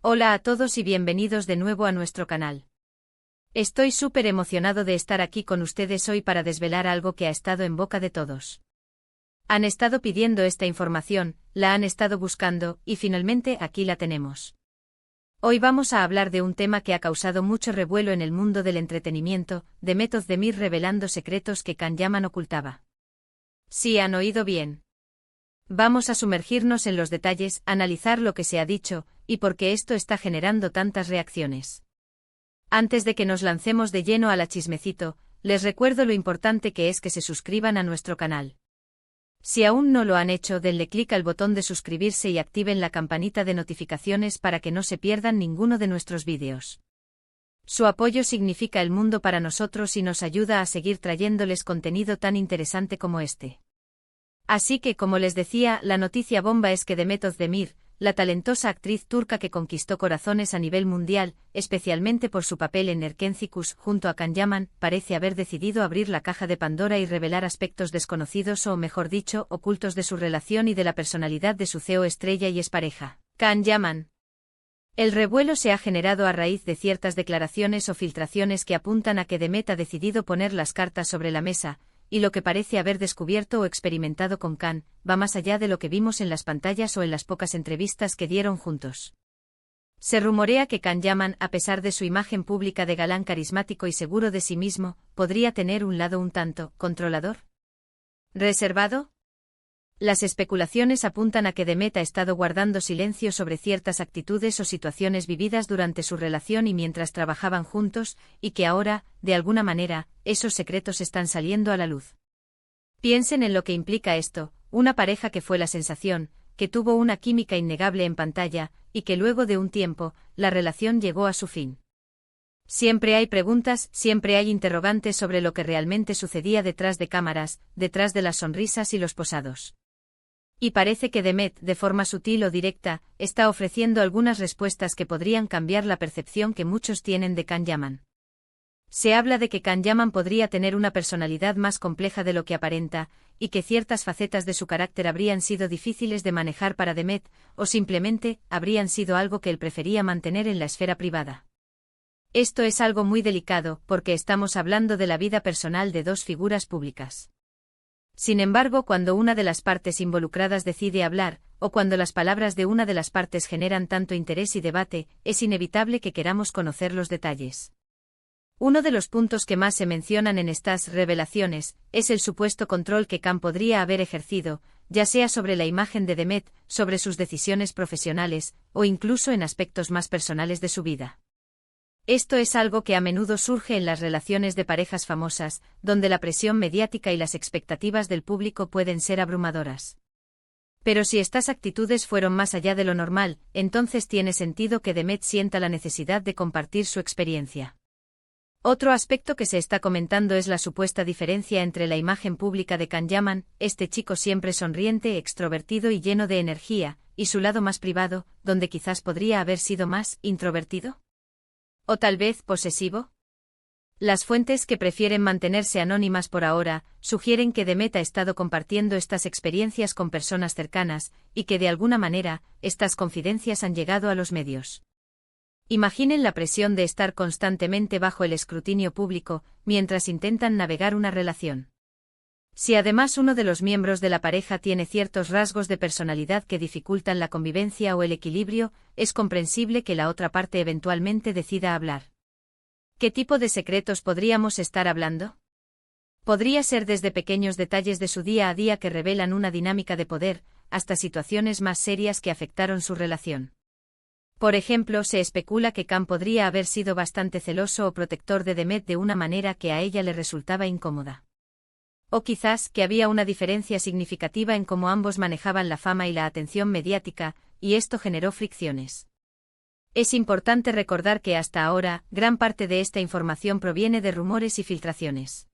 Hola a todos y bienvenidos de nuevo a nuestro canal. Estoy súper emocionado de estar aquí con ustedes hoy para desvelar algo que ha estado en boca de todos. Han estado pidiendo esta información, la han estado buscando, y finalmente aquí la tenemos. Hoy vamos a hablar de un tema que ha causado mucho revuelo en el mundo del entretenimiento, Demet Özdemir revelando secretos que Can Yaman ocultaba. Sí, han oído bien. Vamos a sumergirnos en los detalles, analizar lo que se ha dicho, y por qué esto está generando tantas reacciones. Antes de que nos lancemos de lleno a la chismecito, les recuerdo lo importante que es que se suscriban a nuestro canal. Si aún no lo han hecho, denle clic al botón de suscribirse y activen la campanita de notificaciones para que no se pierdan ninguno de nuestros vídeos. Su apoyo significa el mundo para nosotros y nos ayuda a seguir trayéndoles contenido tan interesante como este. Así que, como les decía, la noticia bomba es que Demet Özdemir, la talentosa actriz turca que conquistó corazones a nivel mundial, especialmente por su papel en Erkencikus junto a Can Yaman, parece haber decidido abrir la caja de Pandora y revelar aspectos desconocidos o, mejor dicho, ocultos de su relación y de la personalidad de su CEO estrella y expareja, Can Yaman. El revuelo se ha generado a raíz de ciertas declaraciones o filtraciones que apuntan a que Demet ha decidido poner las cartas sobre la mesa, y lo que parece haber descubierto o experimentado con Can va más allá de lo que vimos en las pantallas o en las pocas entrevistas que dieron juntos. Se rumorea que Can Yaman, a pesar de su imagen pública de galán carismático y seguro de sí mismo, podría tener un lado un tanto controlador, reservado. Las especulaciones apuntan a que Demet ha estado guardando silencio sobre ciertas actitudes o situaciones vividas durante su relación y mientras trabajaban juntos, y que ahora, de alguna manera, esos secretos están saliendo a la luz. Piensen en lo que implica esto: una pareja que fue la sensación, que tuvo una química innegable en pantalla, y que luego de un tiempo, la relación llegó a su fin. Siempre hay preguntas, siempre hay interrogantes sobre lo que realmente sucedía detrás de cámaras, detrás de las sonrisas y los posados. Y parece que Demet, de forma sutil o directa, está ofreciendo algunas respuestas que podrían cambiar la percepción que muchos tienen de Can Yaman. Se habla de que Can Yaman podría tener una personalidad más compleja de lo que aparenta, y que ciertas facetas de su carácter habrían sido difíciles de manejar para Demet, o simplemente, habrían sido algo que él prefería mantener en la esfera privada. Esto es algo muy delicado, porque estamos hablando de la vida personal de dos figuras públicas. Sin embargo, cuando una de las partes involucradas decide hablar, o cuando las palabras de una de las partes generan tanto interés y debate, es inevitable que queramos conocer los detalles. Uno de los puntos que más se mencionan en estas revelaciones es el supuesto control que Can podría haber ejercido, ya sea sobre la imagen de Demet, sobre sus decisiones profesionales, o incluso en aspectos más personales de su vida. Esto es algo que a menudo surge en las relaciones de parejas famosas, donde la presión mediática y las expectativas del público pueden ser abrumadoras. Pero si estas actitudes fueron más allá de lo normal, entonces tiene sentido que Demet sienta la necesidad de compartir su experiencia. Otro aspecto que se está comentando es la supuesta diferencia entre la imagen pública de Can Yaman, este chico siempre sonriente, extrovertido y lleno de energía, y su lado más privado, donde quizás podría haber sido más introvertido. ¿O tal vez posesivo? Las fuentes que prefieren mantenerse anónimas por ahora, sugieren que Demet ha estado compartiendo estas experiencias con personas cercanas, y que de alguna manera, estas confidencias han llegado a los medios. Imaginen la presión de estar constantemente bajo el escrutinio público, mientras intentan navegar una relación. Si además uno de los miembros de la pareja tiene ciertos rasgos de personalidad que dificultan la convivencia o el equilibrio, es comprensible que la otra parte eventualmente decida hablar. ¿Qué tipo de secretos podríamos estar hablando? Podría ser desde pequeños detalles de su día a día que revelan una dinámica de poder, hasta situaciones más serias que afectaron su relación. Por ejemplo, se especula que Can podría haber sido bastante celoso o protector de Demet de una manera que a ella le resultaba incómoda. O quizás que había una diferencia significativa en cómo ambos manejaban la fama y la atención mediática, y esto generó fricciones. Es importante recordar que hasta ahora, gran parte de esta información proviene de rumores y filtraciones.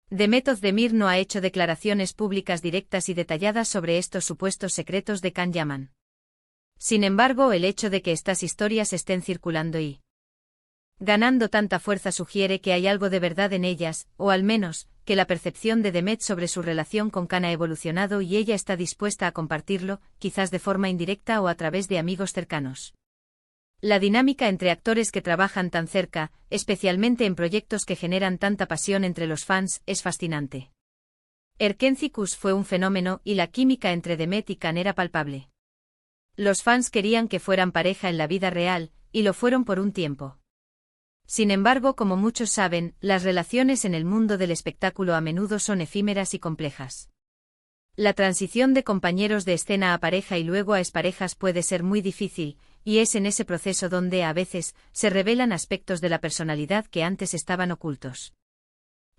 Demet Özdemir no ha hecho declaraciones públicas directas y detalladas sobre estos supuestos secretos de Can Yaman. Sin embargo, el hecho de que estas historias estén circulando y ganando tanta fuerza sugiere que hay algo de verdad en ellas, o al menos, que la percepción de Demet sobre su relación con Can ha evolucionado y ella está dispuesta a compartirlo, quizás de forma indirecta o a través de amigos cercanos. La dinámica entre actores que trabajan tan cerca, especialmente en proyectos que generan tanta pasión entre los fans, es fascinante. Erkenci fue un fenómeno y la química entre Demet y Can era palpable. Los fans querían que fueran pareja en la vida real, y lo fueron por un tiempo. Sin embargo, como muchos saben, las relaciones en el mundo del espectáculo a menudo son efímeras y complejas. La transición de compañeros de escena a pareja y luego a exparejas puede ser muy difícil, y es en ese proceso donde, a veces, se revelan aspectos de la personalidad que antes estaban ocultos.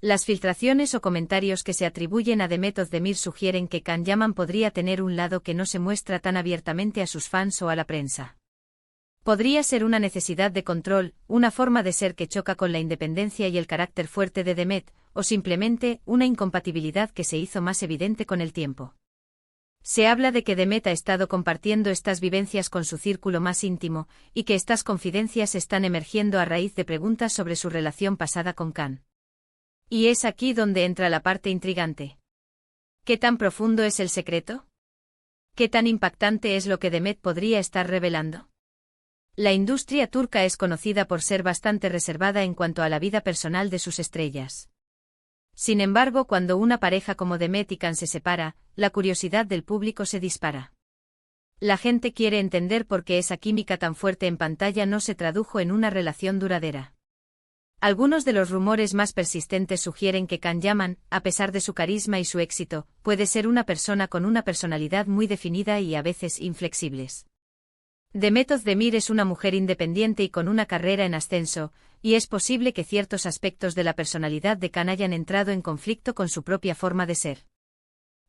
Las filtraciones o comentarios que se atribuyen a Demet Özdemir sugieren que Can Yaman podría tener un lado que no se muestra tan abiertamente a sus fans o a la prensa. Podría ser una necesidad de control, una forma de ser que choca con la independencia y el carácter fuerte de Demet, o simplemente una incompatibilidad que se hizo más evidente con el tiempo. Se habla de que Demet ha estado compartiendo estas vivencias con su círculo más íntimo, y que estas confidencias están emergiendo a raíz de preguntas sobre su relación pasada con Can. Y es aquí donde entra la parte intrigante. ¿Qué tan profundo es el secreto? ¿Qué tan impactante es lo que Demet podría estar revelando? La industria turca es conocida por ser bastante reservada en cuanto a la vida personal de sus estrellas. Sin embargo, cuando una pareja como Demet y Can se separa, la curiosidad del público se dispara. La gente quiere entender por qué esa química tan fuerte en pantalla no se tradujo en una relación duradera. Algunos de los rumores más persistentes sugieren que Can Yaman, a pesar de su carisma y su éxito, puede ser una persona con una personalidad muy definida y a veces inflexibles. Demet Özdemir es una mujer independiente y con una carrera en ascenso, y es posible que ciertos aspectos de la personalidad de Can hayan entrado en conflicto con su propia forma de ser.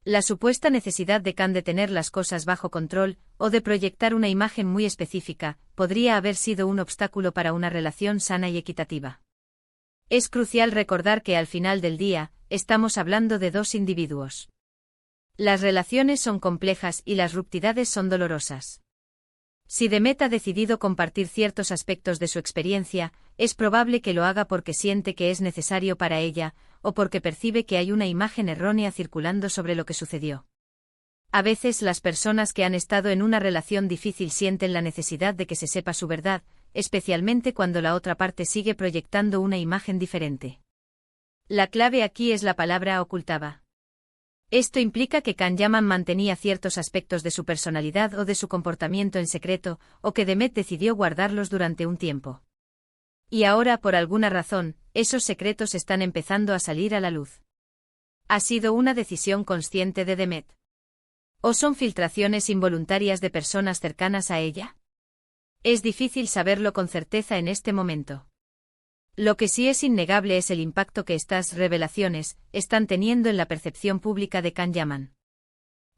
La supuesta necesidad de Can de tener las cosas bajo control, o de proyectar una imagen muy específica, podría haber sido un obstáculo para una relación sana y equitativa. Es crucial recordar que al final del día, estamos hablando de dos individuos. Las relaciones son complejas y las rupturas son dolorosas. Si Demet ha decidido compartir ciertos aspectos de su experiencia, es probable que lo haga porque siente que es necesario para ella, o porque percibe que hay una imagen errónea circulando sobre lo que sucedió. A veces las personas que han estado en una relación difícil sienten la necesidad de que se sepa su verdad, especialmente cuando la otra parte sigue proyectando una imagen diferente. La clave aquí es la palabra ocultaba. Esto implica que Can Yaman mantenía ciertos aspectos de su personalidad o de su comportamiento en secreto, o que Demet decidió guardarlos durante un tiempo. Y ahora, por alguna razón, esos secretos están empezando a salir a la luz. ¿Ha sido una decisión consciente de Demet? ¿O son filtraciones involuntarias de personas cercanas a ella? Es difícil saberlo con certeza en este momento. Lo que sí es innegable es el impacto que estas revelaciones están teniendo en la percepción pública de Can Yaman.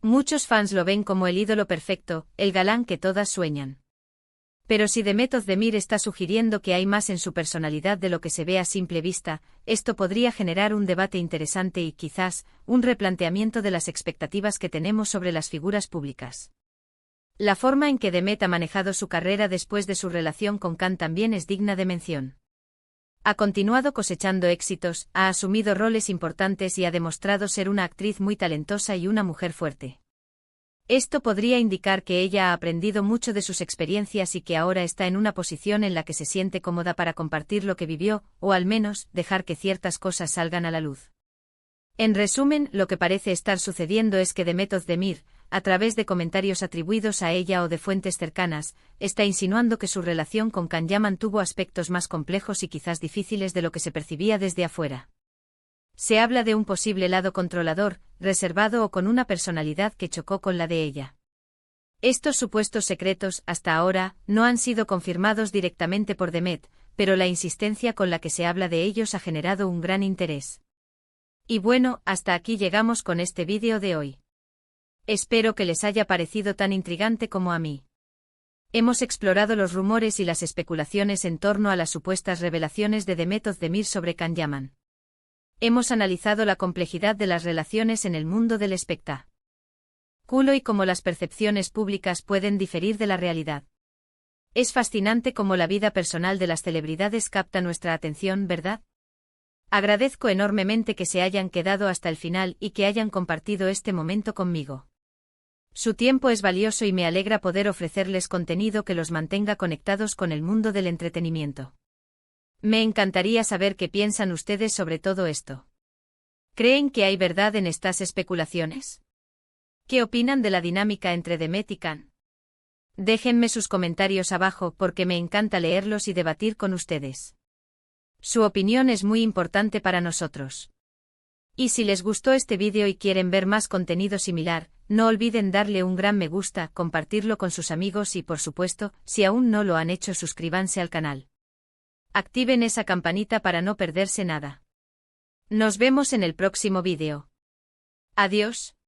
Muchos fans lo ven como el ídolo perfecto, el galán que todas sueñan. Pero si Demet Özdemir está sugiriendo que hay más en su personalidad de lo que se ve a simple vista, esto podría generar un debate interesante y quizás un replanteamiento de las expectativas que tenemos sobre las figuras públicas. La forma en que Demet ha manejado su carrera después de su relación con Can también es digna de mención. Ha continuado cosechando éxitos, ha asumido roles importantes y ha demostrado ser una actriz muy talentosa y una mujer fuerte. Esto podría indicar que ella ha aprendido mucho de sus experiencias y que ahora está en una posición en la que se siente cómoda para compartir lo que vivió, o al menos, dejar que ciertas cosas salgan a la luz. En resumen, lo que parece estar sucediendo es que Demet Özdemir, a través de comentarios atribuidos a ella o de fuentes cercanas, está insinuando que su relación con Can Yaman tuvo aspectos más complejos y quizás difíciles de lo que se percibía desde afuera. Se habla de un posible lado controlador, reservado o con una personalidad que chocó con la de ella. Estos supuestos secretos, hasta ahora, no han sido confirmados directamente por Demet, pero la insistencia con la que se habla de ellos ha generado un gran interés. Y bueno, hasta aquí llegamos con este vídeo de hoy. Espero que les haya parecido tan intrigante como a mí. Hemos explorado los rumores y las especulaciones en torno a las supuestas revelaciones de Demet Özdemir sobre Can Yaman. Hemos analizado la complejidad de las relaciones en el mundo del espectáculo y cómo las percepciones públicas pueden diferir de la realidad. Es fascinante cómo la vida personal de las celebridades capta nuestra atención, ¿verdad? Agradezco enormemente que se hayan quedado hasta el final y que hayan compartido este momento conmigo. Su tiempo es valioso y me alegra poder ofrecerles contenido que los mantenga conectados con el mundo del entretenimiento. Me encantaría saber qué piensan ustedes sobre todo esto. ¿Creen que hay verdad en estas especulaciones? ¿Qué opinan de la dinámica entre Demet y Khan? Déjenme sus comentarios abajo porque me encanta leerlos y debatir con ustedes. Su opinión es muy importante para nosotros. Y si les gustó este vídeo y quieren ver más contenido similar, no olviden darle un gran me gusta, compartirlo con sus amigos y por supuesto, si aún no lo han hecho, suscríbanse al canal. Activen esa campanita para no perderse nada. Nos vemos en el próximo vídeo. Adiós.